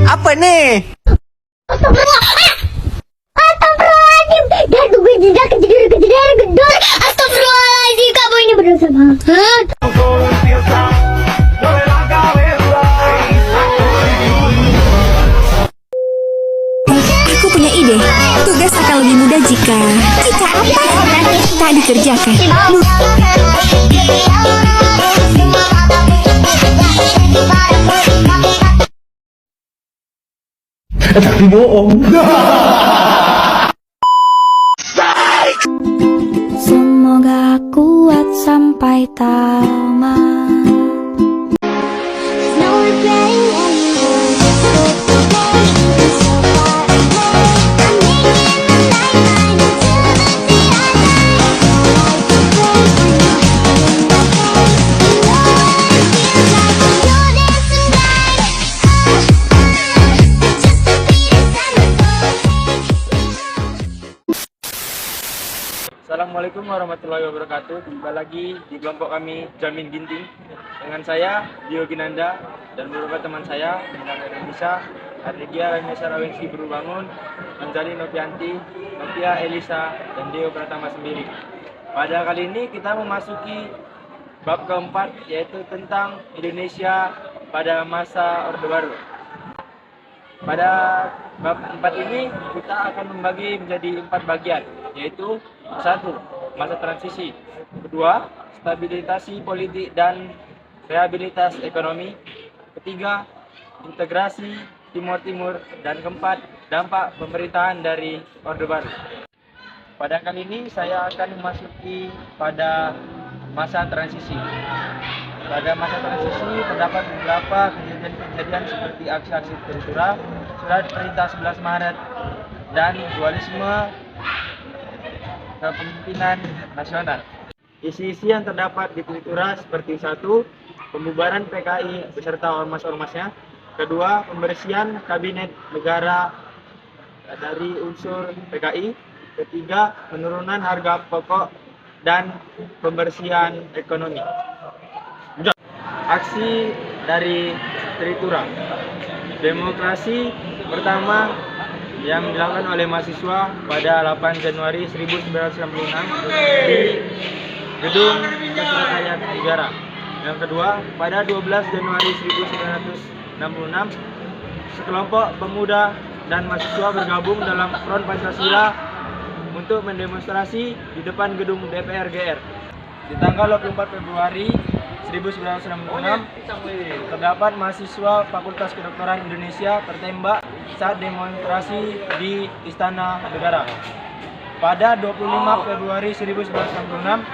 Apa nih? Astagfirullahaladzim. Dah tunggu jeda kejedar gedor. Astagfirullahaladzim, kamu ini berdosa banget. Aku punya ide. Tugas akan lebih mudah jika tak dikerjakan. Tapi bohong. Semoga kuat sampai tamat. Assalamualaikum warahmatullahi wabarakatuh. Jumpa lagi di kelompok kami Jamin Ginting dengan saya Dio Ginanda dan beberapa teman saya tentang Indonesia, Ardegia Remesa Rawenski Berubangun, Anjali Novianti, Novia Elisa, dan Deo Pratama sendiri. Pada kali ini kita memasuki bab keempat, yaitu tentang Indonesia pada masa Orde Baru. Pada bab 4 ini kita akan membagi menjadi 4 bagian, yaitu 1. Masa transisi, 2. Stabilisasi politik dan rehabilitas ekonomi, 3. Integrasi Timur Timur, dan 4. Dampak pemerintahan dari Orde Baru. Pada kali ini saya akan memasuki pada masa transisi. Pada masa transisi terdapat beberapa kejadian-kejadian seperti aksi-aksi Tritura, surat perintah 11 Maret, dan dualisme kepemimpinan nasional. Isi-isi yang terdapat di Tritura seperti 1. Pembubaran PKI beserta ormas-ormasnya. 2. Pembersihan kabinet negara dari unsur PKI. 3. Penurunan harga pokok dan pembersihan ekonomi. Aksi dari Tritura. Demonstrasi pertama yang dilakukan oleh mahasiswa pada 8 Januari 1966 di Gedung Sekretariat Negara. Yang kedua, pada 12 Januari 1966, sekelompok pemuda dan mahasiswa bergabung dalam Front Pancasila untuk mendemonstrasi di depan gedung DPR GR. Di tanggal 24 Februari 1966, terdapat mahasiswa Fakultas Kedokteran Indonesia tertembak saat demonstrasi di Istana Negara. Pada 25 Februari 1966,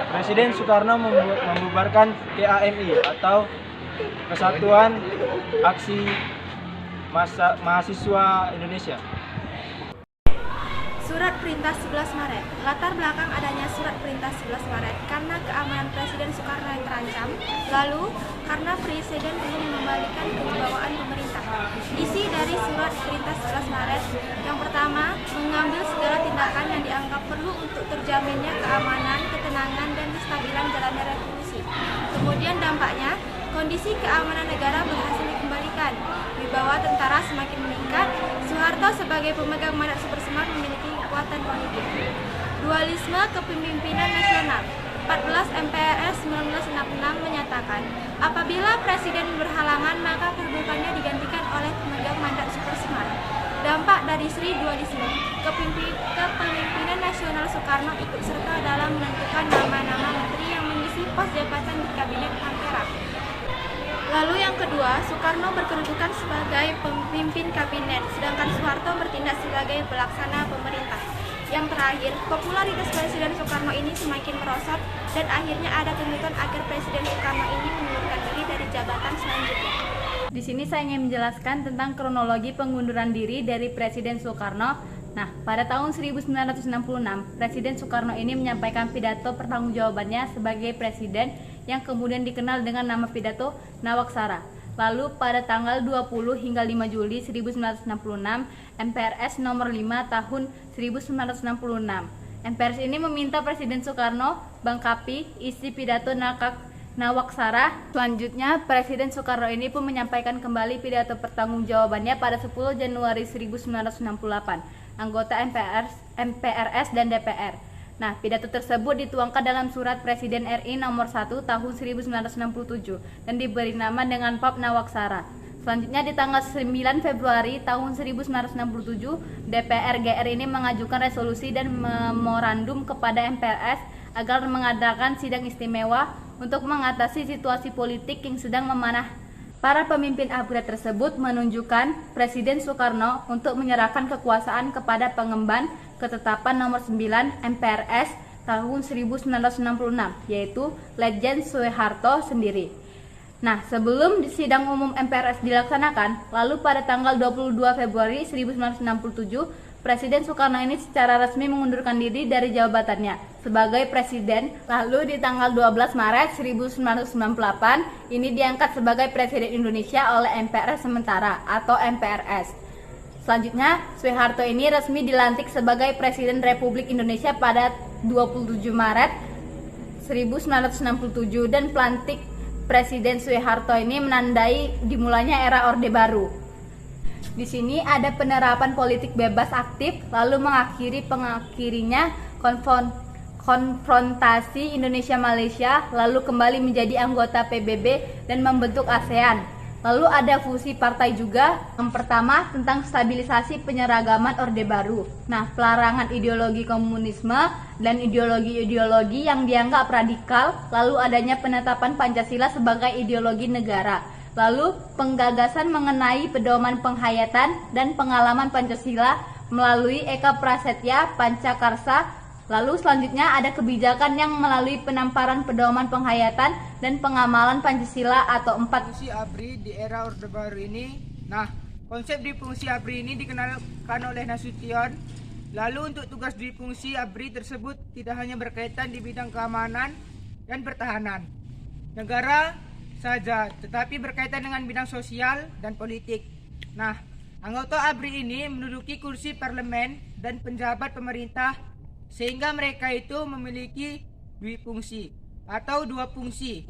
Presiden Soekarno membubarkan KAMI atau Kesatuan Aksi Mahasiswa Indonesia. Surat Perintah 11 Maret. Latar belakang adanya Surat Perintah 11 Maret karena keamanan Presiden Soekarno yang terancam, lalu karena Presiden belum mengembalikan kewibawaan pemerintah. Isi dari Surat Perintah 11 Maret yang pertama, mengambil segala tindakan yang dianggap perlu untuk terjaminnya keamanan, ketenangan, dan kestabilan jalannya revolusi. Kemudian dampaknya, kondisi keamanan negara berhasil dikembalikan. Wibawa tentara semakin meningkat. Soeharto sebagai pemegang mandat super smart memiliki kekuatan politik. Dualisme kepemimpinan nasional. 14 MPRS 1966 menyatakan, apabila presiden berhalangan maka kedudukannya digantikan oleh pemegang mandat super smart. Dampak dari Sri Dualisme, kepemimpinan nasional Soekarno ikut serta dalam menentukan nama-nama menteri yang mengisi pos jabatan di kabinet Ampera. Lalu yang kedua, Soekarno berkedudukan sebagai pemimpin kabinet, sedangkan Soeharto bertindak sebagai pelaksana pemerintah. Yang terakhir, popularitas Presiden Soekarno ini semakin merosot dan akhirnya ada tuntutan agar Presiden Soekarno ini mengundurkan diri dari jabatan selanjutnya. Di sini saya ingin menjelaskan tentang kronologi pengunduran diri dari Presiden Soekarno. Nah, pada tahun 1966, Presiden Soekarno ini menyampaikan pidato pertanggungjawabannya sebagai presiden yang kemudian dikenal dengan nama pidato Nawaksara. Lalu pada tanggal 20 hingga 5 Juli 1966, MPRS nomor 5 tahun 1966. MPRS ini meminta Presiden Soekarno bangkapi isi pidato Nawaksara. Selanjutnya, Presiden Soekarno ini pun menyampaikan kembali pidato pertanggungjawabannya pada 10 Januari 1968, anggota MPRS dan DPR. Nah, pidato tersebut dituangkan dalam surat Presiden RI nomor 1 tahun 1967 dan diberi nama dengan Bab Nawaksara. Selanjutnya di tanggal 9 Februari tahun 1967, DPR GR ini mengajukan resolusi dan memorandum kepada MPRS agar mengadakan sidang istimewa untuk mengatasi situasi politik yang sedang memanah. Para pemimpin ABRI tersebut menunjukkan Presiden Soekarno untuk menyerahkan kekuasaan kepada pengemban ketetapan nomor 9 MPRS tahun 1966, yaitu Letjen Soeharto sendiri. Nah, sebelum sidang umum MPRS dilaksanakan, lalu pada tanggal 22 Februari 1967, Presiden Soekarno ini secara resmi mengundurkan diri dari jabatannya sebagai presiden. Lalu di tanggal 12 Maret 1998 ini diangkat sebagai Presiden Indonesia oleh MPRS sementara atau MPRS. Selanjutnya, Soeharto ini resmi dilantik sebagai Presiden Republik Indonesia pada 27 Maret 1967 dan pelantik Presiden Soeharto ini menandai dimulainya era Orde Baru. Di sini ada penerapan politik bebas aktif, lalu pengakhirinya konfrontasi Indonesia-Malaysia, lalu kembali menjadi anggota PBB dan membentuk ASEAN. Lalu ada fusi partai juga. Yang pertama tentang stabilisasi penyeragaman Orde Baru. Nah, pelarangan ideologi komunisme dan ideologi-ideologi yang dianggap radikal, lalu adanya penetapan Pancasila sebagai ideologi negara. Lalu penggagasan mengenai pedoman penghayatan dan pengalaman Pancasila melalui Eka Prasetya Pancakarsa. Lalu selanjutnya ada kebijakan yang melalui penamparan pedoman penghayatan dan pengamalan Pancasila atau 4 fungsi ABRI di era Orde Baru ini. Nah, konsep di fungsi ABRI ini dikenalkan oleh Nasution. Lalu untuk tugas di fungsi ABRI tersebut tidak hanya berkaitan di bidang keamanan dan pertahanan negara saja, tetapi berkaitan dengan bidang sosial dan politik. Nah, anggota ABRI ini menduduki kursi parlemen dan penjabat pemerintah, sehingga mereka itu memiliki dwifungsi atau dua fungsi.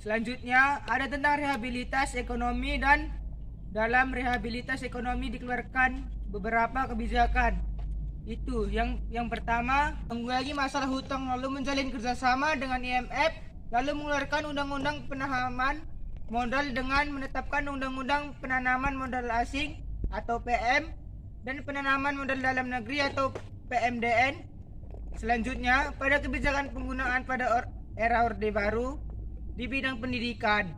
Selanjutnya ada tentang rehabilitas ekonomi, dan dalam rehabilitas ekonomi dikeluarkan beberapa kebijakan. Itu yang pertama, mengurangi masalah hutang, lalu menjalin kerjasama dengan IMF, lalu mengeluarkan undang-undang penanaman modal dengan menetapkan undang-undang penanaman modal asing atau PM dan penanaman modal dalam negeri atau PMDN. Selanjutnya, pada kebijakan penggunaan pada era Orde Baru di bidang pendidikan,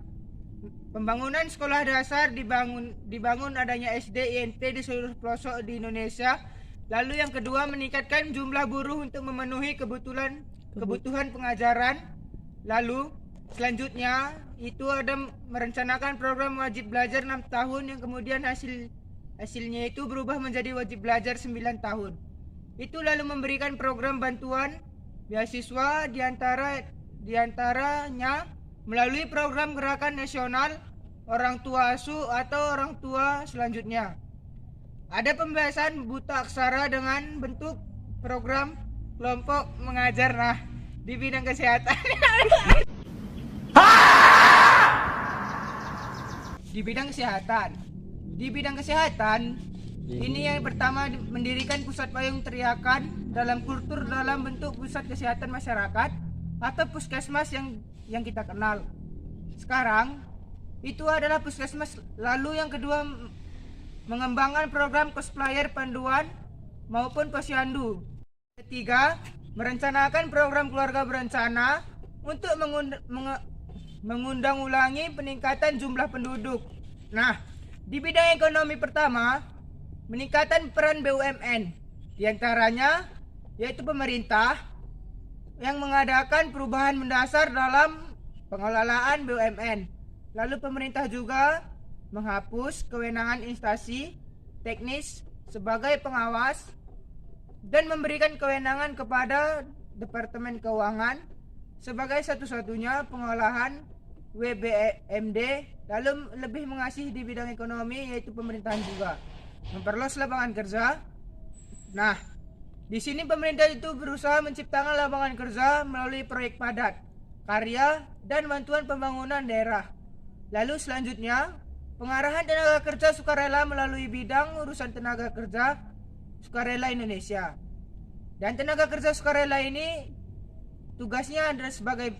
pembangunan sekolah dasar dibangun adanya SD, INT di seluruh pelosok di Indonesia. Lalu yang kedua, meningkatkan jumlah buruh untuk memenuhi kebutuhan pengajaran. Lalu selanjutnya itu ada merencanakan program wajib belajar 6 tahun yang kemudian hasilnya itu berubah menjadi wajib belajar 9 tahun. Itu lalu memberikan program bantuan beasiswa diantaranya melalui program gerakan nasional orang tua asuh atau orang tua selanjutnya. Ada pembahasan buta aksara dengan bentuk program kelompok mengajar. Nah, di bidang kesehatan di bidang kesehatan ini yang pertama mendirikan pusat payung teriakan dalam kultur dalam bentuk pusat kesehatan masyarakat atau puskesmas yang kita kenal sekarang itu adalah puskesmas. Lalu yang kedua, mengembangkan program cosplayer panduan maupun posyandu. Ketiga, merencanakan program keluarga berencana untuk mengundang ulangi peningkatan jumlah penduduk. Nah, di bidang ekonomi pertama, meningkatkan peran BUMN, diantaranya yaitu pemerintah yang mengadakan perubahan mendasar dalam pengelolaan BUMN. Lalu pemerintah juga menghapus kewenangan instansi teknis sebagai pengawas dan memberikan kewenangan kepada Departemen Keuangan sebagai satu-satunya pengolahan WBMD, lalu lebih mengasihi di bidang ekonomi yaitu pemerintahan juga memperluas lapangan kerja. Nah, di sini pemerintah itu berusaha menciptakan lapangan kerja melalui proyek padat. karya, dan bantuan pembangunan daerah. Lalu selanjutnya, pengarahan tenaga kerja sukarela melalui bidang urusan tenaga kerja sukarela Indonesia. Dan tenaga kerja sukarela ini tugasnya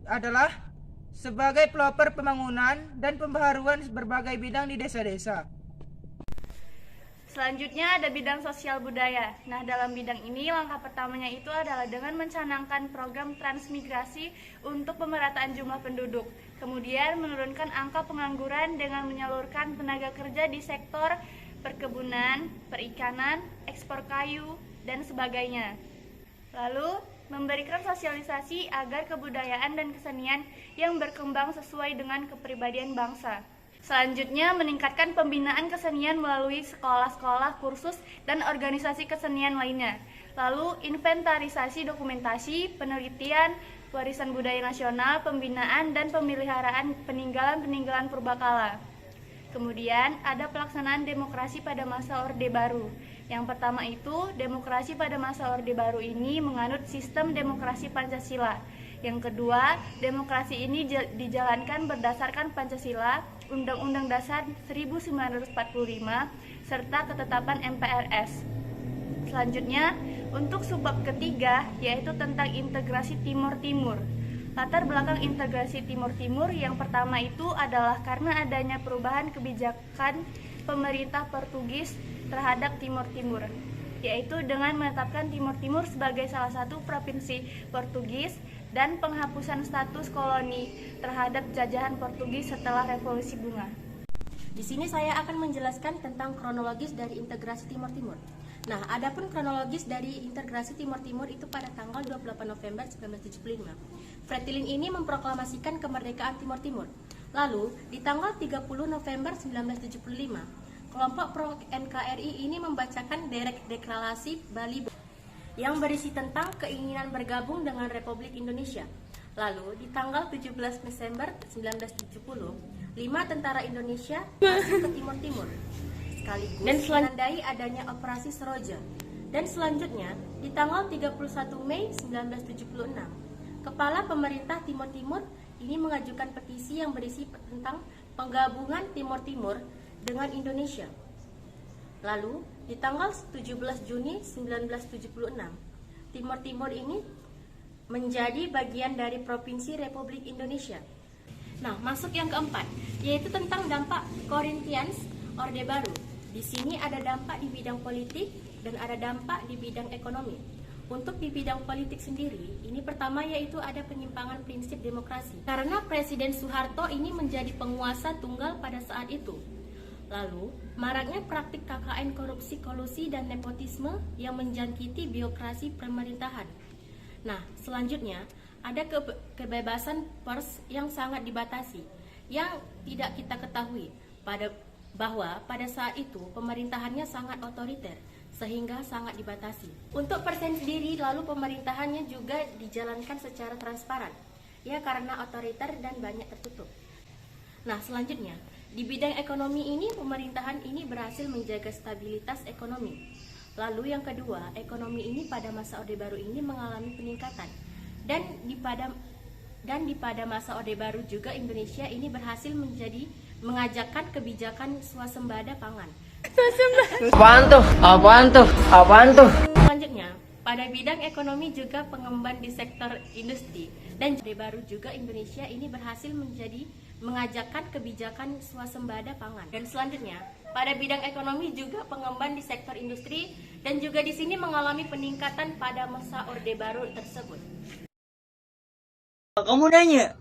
adalah sebagai pelopor pembangunan dan pembaharuan berbagai bidang di desa-desa. Selanjutnya ada bidang sosial budaya. Nah, dalam bidang ini langkah pertamanya itu adalah dengan mencanangkan program transmigrasi untuk pemerataan jumlah penduduk. Kemudian menurunkan angka pengangguran dengan menyalurkan tenaga kerja di sektor perkebunan, perikanan, ekspor kayu, dan sebagainya. Lalu, memberikan sosialisasi agar kebudayaan dan kesenian yang berkembang sesuai dengan kepribadian bangsa. Selanjutnya, meningkatkan pembinaan kesenian melalui sekolah-sekolah, kursus, dan organisasi kesenian lainnya. Lalu, inventarisasi dokumentasi, penelitian, warisan budaya nasional, pembinaan, dan pemeliharaan peninggalan-peninggalan purbakala. Kemudian, ada pelaksanaan demokrasi pada masa Orde Baru. Yang pertama itu, demokrasi pada masa Orde Baru ini menganut sistem demokrasi Pancasila. Yang kedua, demokrasi ini dijalankan berdasarkan Pancasila, Undang-Undang Dasar 1945, serta ketetapan MPRS. Selanjutnya, untuk subbab ketiga, yaitu tentang integrasi Timur-Timur. Latar belakang integrasi Timur-Timur yang pertama itu adalah karena adanya perubahan kebijakan pemerintah Portugis terhadap Timur-Timur, yaitu dengan menetapkan Timur-Timur sebagai salah satu provinsi Portugis dan penghapusan status koloni terhadap jajahan Portugis setelah Revolusi Bunga. Di sini saya akan menjelaskan tentang kronologis dari integrasi Timur-Timur. Nah, adapun kronologis dari integrasi Timur-Timur itu pada tanggal 28 November 1975. Fretilin ini memproklamasikan kemerdekaan Timur-Timur. Lalu, di tanggal 30 November 1975, kelompok pro-NKRI ini membacakan deklarasi Bali yang berisi tentang keinginan bergabung dengan Republik Indonesia. Lalu, di tanggal 17 Desember 1970, 5 tentara Indonesia masuk ke Timur-Timur, sekaligus menandai adanya Operasi Seroja. Dan selanjutnya, di tanggal 31 Mei 1976, Kepala Pemerintah Timur-Timur ini mengajukan petisi yang berisi tentang penggabungan Timur-Timur dengan Indonesia. Lalu, di tanggal 17 Juni 1976, Timur-Timur ini menjadi bagian dari Provinsi Republik Indonesia. Nah, masuk yang keempat, yaitu tentang dampak Corinthians Orde Baru. Di sini ada dampak di bidang politik dan ada dampak di bidang ekonomi. Untuk di bidang politik sendiri, ini pertama yaitu ada penyimpangan prinsip demokrasi. Karena Presiden Soeharto ini menjadi penguasa tunggal pada saat itu. Lalu, maraknya praktik KKN korupsi, kolusi, dan nepotisme yang menjangkiti birokrasi pemerintahan. Nah, selanjutnya, ada kebebasan pers yang sangat dibatasi, yang tidak kita ketahui bahwa pada saat itu pemerintahannya sangat otoriter, sehingga sangat dibatasi. Untuk persen sendiri, lalu pemerintahannya juga dijalankan secara transparan, ya karena otoriter dan banyak tertutup. Nah, selanjutnya, di bidang ekonomi ini, pemerintahan ini berhasil menjaga stabilitas ekonomi. Lalu yang kedua, ekonomi ini pada masa Orde Baru ini mengalami peningkatan. Dan di pada masa Orde Baru juga Indonesia ini berhasil mengajakkan kebijakan swasembada pangan. Apaan tuh? Selanjutnya, pada bidang ekonomi juga pengembangan di sektor industri. Dan Orde Baru juga Indonesia ini berhasil mengajakkan kebijakan swasembada pangan. Dan selanjutnya, pada bidang ekonomi juga pengembangan di sektor industri dan juga di sini mengalami peningkatan pada masa Orde Baru tersebut. Kamu nanya.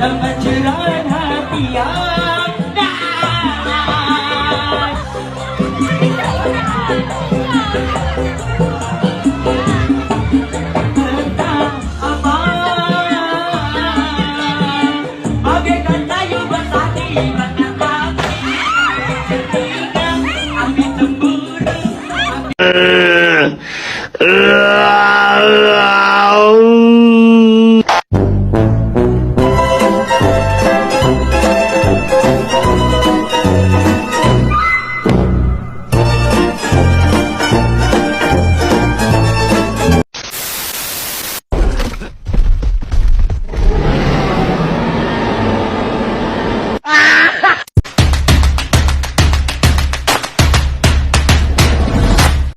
dalam pencerahan hati yang